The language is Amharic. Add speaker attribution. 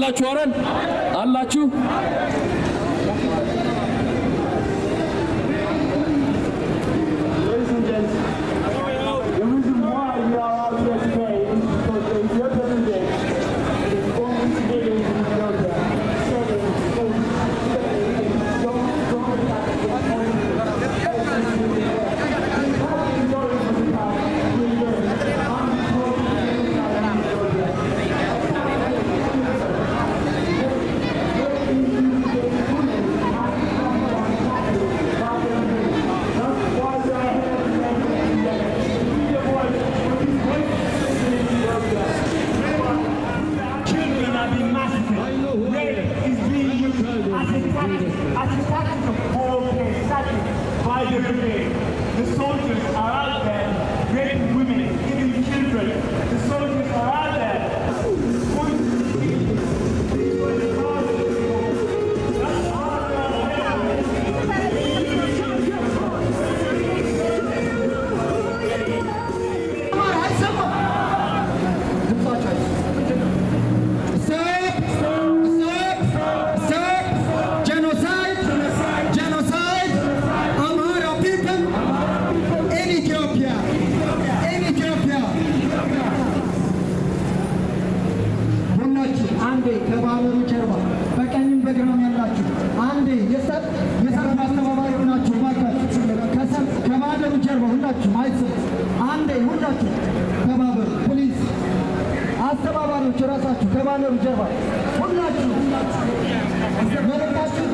Speaker 1: አላችሁ አረን አላችሁ
Speaker 2: The soldiers are out there raping women, killing children. The soldiers are out there.
Speaker 3: አንዴ ከባለሩ ጀርባ በቀኝም በግራም ያላችሁ አንዴ የሰልፍ አስተባባሪ ሆናችሁ ባካችሁ ከባለሩ ጀርባ ሁላችሁ አይሰጥ አንዴ ሁላችሁ ተባበሩ ፕሊዝ። አስተባባሪዎች ራሳችሁ ከባለሩ ጀርባ ሁላችሁ መልእክታችሁ